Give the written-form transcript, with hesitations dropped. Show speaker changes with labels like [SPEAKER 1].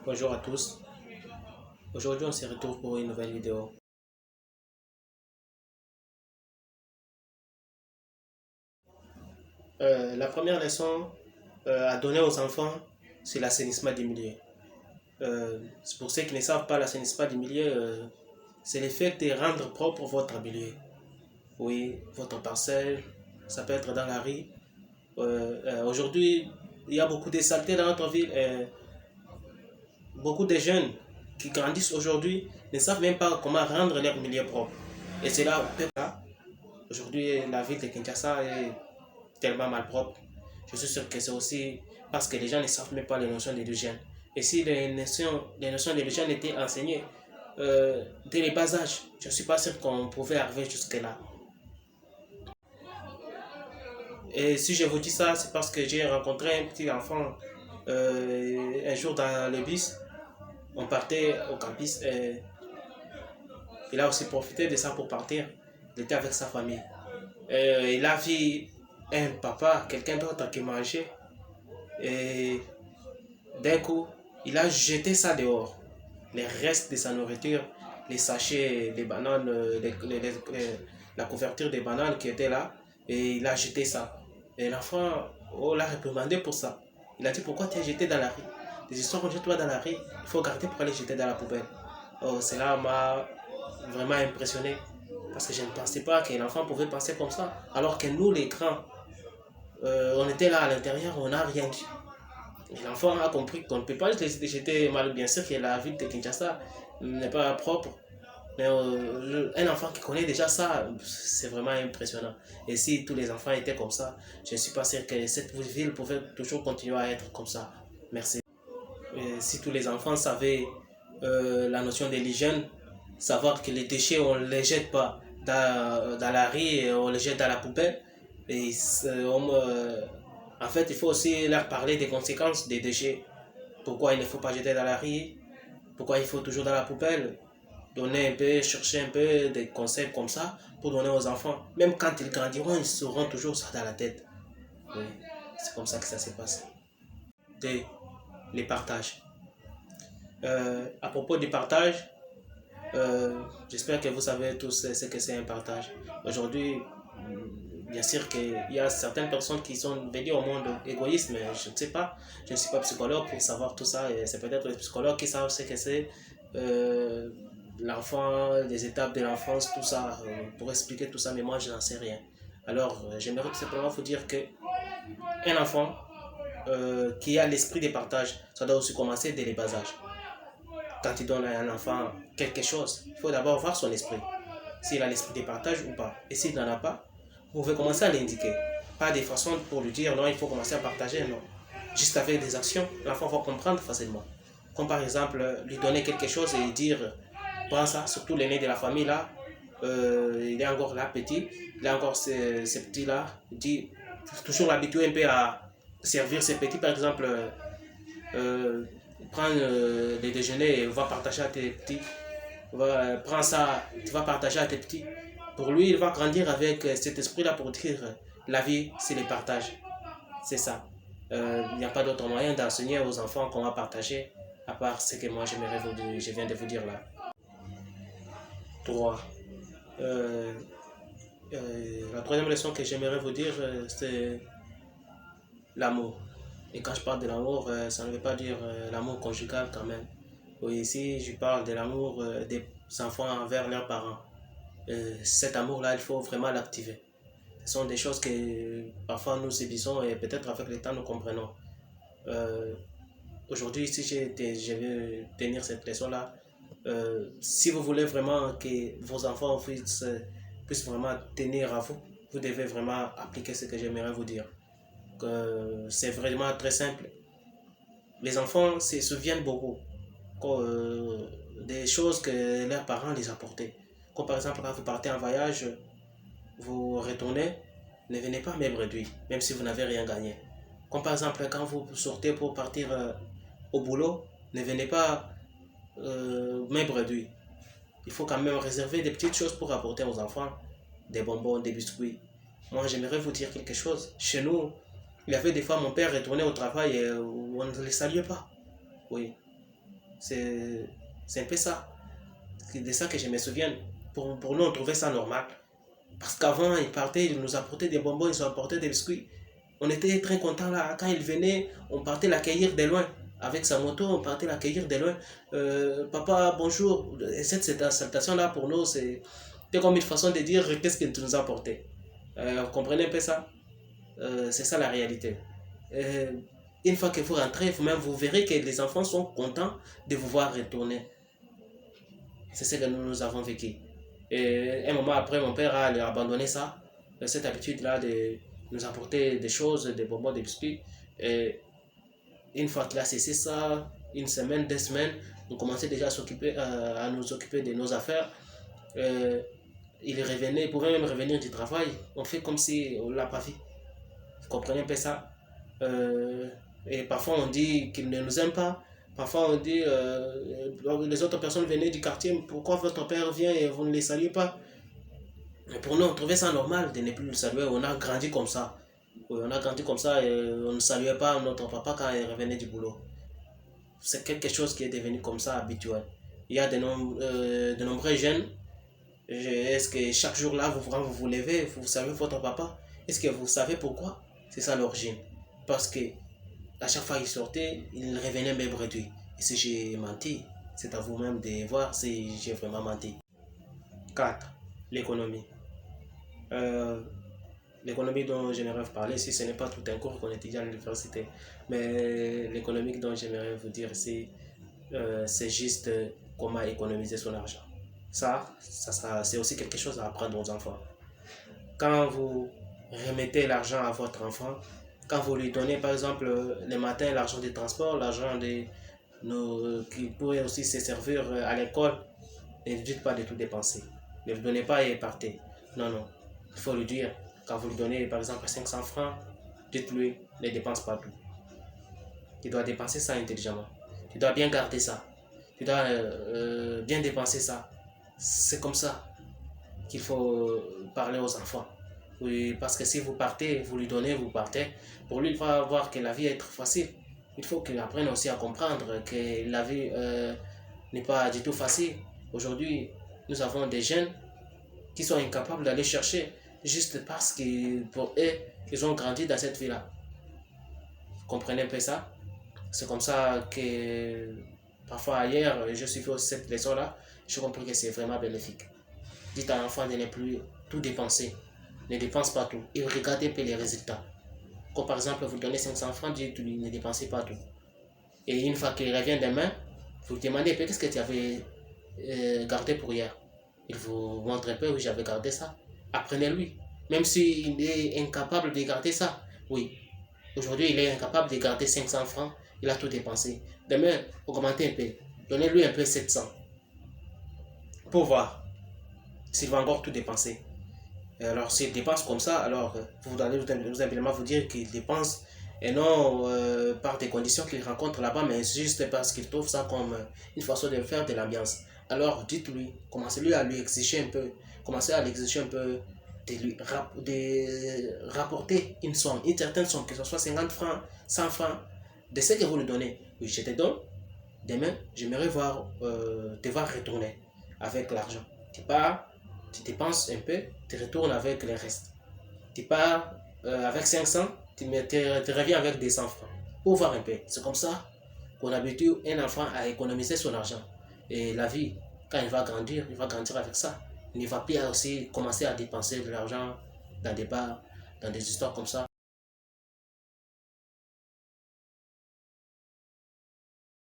[SPEAKER 1] Bonjour à tous. Aujourd'hui, on se retrouve pour une nouvelle vidéo. La première leçon à donner aux enfants, c'est l'assainissement des milieux. Pour ceux qui ne savent pas, l'assainissement des milieux, c'est le fait de rendre propre votre milieu. Oui, votre parcelle, ça peut être dans la rue. Aujourd'hui, il y a beaucoup de saletés dans notre ville. Beaucoup de jeunes qui grandissent aujourd'hui ne savent même pas comment rendre leur milieu propre. Et c'est là, aujourd'hui, la ville de Kinshasa est tellement malpropre. Je suis sûr que c'est aussi parce que les gens ne savent même pas les notions de l'hygiène. Et si les notions de l'hygiène étaient enseignées dès les bas âges, je ne suis pas sûr qu'on pouvait arriver jusque-là. Et si je vous dis ça, c'est parce que j'ai rencontré un petit enfant un jour dans le bus. On partait au campus et il a aussi profité de ça pour partir. Il était avec sa famille. Il a vu un papa, quelqu'un d'autre qui mangeait. Et d'un coup, il a jeté ça dehors. Les restes de sa nourriture, les sachets, les bananes, la couverture des bananes qui était là. Et il a jeté ça. Et l'enfant, l'a réprimandé pour ça. Il a dit, pourquoi tu as jeté dans la rue? Les histoires qu'on jette pas dans la rue, il faut garder pour aller jeter dans la poubelle. Oh, cela m'a vraiment impressionné. Parce que je ne pensais pas que l'enfant pouvait penser comme ça. Alors que nous, les grands, on était là à l'intérieur, on n'a rien dit. L'enfant a compris qu'on ne peut pas les jeter mal. Bien sûr que la ville de Kinshasa n'est pas propre. Mais un enfant qui connaît déjà ça, c'est vraiment impressionnant. Et si tous les enfants étaient comme ça, je ne suis pas sûr que cette ville pouvait toujours continuer à être comme ça. Merci. Et si tous les enfants savaient la notion de l'hygiène, savoir que les déchets, on ne les jette pas dans la rue et on les jette dans la poubelle. Et en fait, il faut aussi leur parler des conséquences des déchets. Pourquoi il ne faut pas jeter dans la rue, pourquoi il faut toujours dans la poubelle. Donner un peu, chercher un peu des concepts comme ça pour donner aux enfants. Même quand ils grandiront, ils sauront toujours ça dans la tête. Oui, c'est comme ça que ça se passe. Les partages. À propos du partage, j'espère que vous savez tous ce que c'est un partage. Aujourd'hui, bien sûr qu'il y a certaines personnes qui sont venues au monde égoïste, mais je ne sais pas. Je ne suis pas psychologue pour savoir tout ça. Et c'est peut-être les psychologues qui savent ce que c'est l'enfant, les étapes de l'enfance, tout ça, pour expliquer tout ça, mais moi je n'en sais rien. Alors, j'aimerais tout simplement vous dire que un enfant qui a l'esprit de partage, ça doit aussi commencer dès les bas âges. Quand il donne à un enfant quelque chose, il faut d'abord voir son esprit. S'il a l'esprit de partage ou pas. Et s'il n'en a pas, vous pouvez commencer à l'indiquer. Pas des façons pour lui dire non, il faut commencer à partager, non. Juste avec des actions, l'enfant va comprendre facilement. Comme par exemple, lui donner quelque chose et dire prends ça, surtout l'aîné de la famille là, il est encore là petit, il a encore ces petits là, il dit toujours l'habituer un peu à servir ses petits, par exemple, prends le déjeuner et va partager à tes petits, prends ça, tu vas partager à tes petits. Pour lui, il va grandir avec cet esprit là pour dire la vie, c'est le partage, c'est ça. Il n'y a pas d'autre moyen d'enseigner aux enfants qu'on va partager à part ce que moi je viens de vous dire là. 3. La troisième leçon que j'aimerais vous dire, c'est l'amour. Et quand je parle de l'amour, ça ne veut pas dire l'amour conjugal quand même. Oui, ici, je parle de l'amour des enfants envers leurs parents. Cet amour-là, il faut vraiment l'activer. Ce sont des choses que parfois nous subissons et peut-être avec le temps nous comprenons. Aujourd'hui, si je veux tenir cette leçon-là, si vous voulez vraiment que vos enfants puissent vraiment tenir à vous, vous devez vraiment appliquer ce que j'aimerais vous dire. C'est vraiment très simple. Les enfants se souviennent beaucoup des choses que leurs parents les apportaient. Comme par exemple, quand vous partez en voyage, vous retournez, ne venez pas même réduit, même si vous n'avez rien gagné. Comme par exemple, quand vous sortez pour partir au boulot, ne venez pas même réduit. Il faut quand même réserver des petites choses pour apporter aux enfants, des bonbons, des biscuits. Moi, j'aimerais vous dire quelque chose. Chez nous, il y avait des fois mon père retournait au travail et on ne le saluait pas. Oui. C'est un peu ça. C'est de ça que je me souviens. Pour nous, on trouvait ça normal. Parce qu'avant, ils partaient, ils nous apportaient des bonbons, ils nous apportaient des biscuits. On était très contents là. Quand il venait, on partait l'accueillir de loin. Avec sa moto, on partait l'accueillir de loin. Papa, bonjour. Et cette salutation-là, pour nous, c'est comme une façon de dire qu'est-ce que tu nous as apporté. Vous comprenez un peu ça? C'est ça la réalité. Une fois que vous rentrez, vous-même, vous verrez que les enfants sont contents de vous voir retourner. C'est ce que nous avons vécu. Et un moment après, mon père a abandonné ça, cette habitude-là de nous apporter des choses, des bonbons, des biscuits. Et une fois qu'il a cessé ça, une semaine, 2 semaines, nous commençons déjà à nous occuper de nos affaires. Il revenait, il pouvait même revenir du travail. On fait comme si on ne l'a pas vu. Vous comprenez un peu ça? Et parfois on dit qu'il ne nous aime pas. Parfois on dit, les autres personnes venaient du quartier, pourquoi votre père vient et vous ne les saluez pas? Mais pour nous, on trouvait ça normal de ne plus le saluer. On a grandi comme ça. On a grandi comme ça et on ne saluait pas notre papa quand il revenait du boulot. C'est quelque chose qui est devenu comme ça habituel. Il y a de nombreux jeunes. Est-ce que chaque jour là, vous levez, vous saluez votre papa? Est-ce que vous savez pourquoi? C'est ça l'origine. Parce que à chaque fois qu'il sortait, il revenait même réduit. Et si j'ai menti, c'est à vous-même de voir si j'ai vraiment menti. 4. L'économie. L'économie dont j'aimerais vous parler, si ce n'est pas tout un cours qu'on étudie à l'université, mais l'économie dont j'aimerais vous dire, c'est juste comment économiser son argent. C'est aussi quelque chose à apprendre aux enfants. Quand vous remettez l'argent à votre enfant, quand vous lui donnez par exemple le matin l'argent du transport, l'argent qui pourrait aussi se servir à l'école, ne lui dites pas de tout dépenser. Ne lui donnez pas et partez. Non, non. Il faut lui dire, quand vous lui donnez par exemple 500 francs, dites-lui, ne dépense pas tout. Tu dois dépenser ça intelligemment. Tu dois bien garder ça. Tu dois bien dépenser ça. C'est comme ça qu'il faut parler aux enfants. Oui, parce que si vous partez, vous lui donnez, vous partez, pour lui, il va voir que la vie est très facile. Il faut qu'il apprenne aussi à comprendre que la vie n'est pas du tout facile. Aujourd'hui, nous avons des jeunes qui sont incapables d'aller chercher juste parce que pour eux, ils ont grandi dans cette vie-là. Vous comprenez un peu ça? C'est comme ça que parfois ailleurs, je suis fait cette leçon-là, je comprends que c'est vraiment bénéfique. Dites à l'enfant de ne plus tout dépenser. Ne dépense pas tout. Et regardez un peu les résultats. Comme par exemple, vous donnez 500 francs, dites-lui, ne dépensez pas tout. Et une fois qu'il revient demain, vous lui demandez un peu qu'est-ce que tu avais gardé pour hier. Il vous montre un peu, oui, j'avais gardé ça. Apprenez-lui. Même s'il est incapable de garder ça. Oui. Aujourd'hui, il est incapable de garder 500 francs. Il a tout dépensé. Demain, augmentez un peu. Donnez-lui un peu 700. Pour voir s'il va encore tout dépenser. Et alors, s'il dépense comme ça, alors vous allez vous simplement vous dire qu'il dépense et non par des conditions qu'il rencontre là-bas, mais juste parce qu'il trouve ça comme une façon de faire de l'ambiance. Alors, dites-lui, commencez-lui à lui exiger un peu, commencez à l'exiger un peu de rapporter une somme, une certaine somme, que ce soit 50 francs, 100 francs, de ce que vous lui donnez. Oui, je te donne, demain, j'aimerais te voir retourner avec l'argent. Tu pars, tu dépenses un peu, tu retournes avec le reste. Tu pars avec 500, tu reviens avec des 100 francs. Pour voir un peu. C'est comme ça qu'on habitue un enfant à économiser son argent. Et la vie, quand il va grandir avec ça. Il ne va plus aussi commencer à dépenser de l'argent dans des bars, dans des histoires comme ça.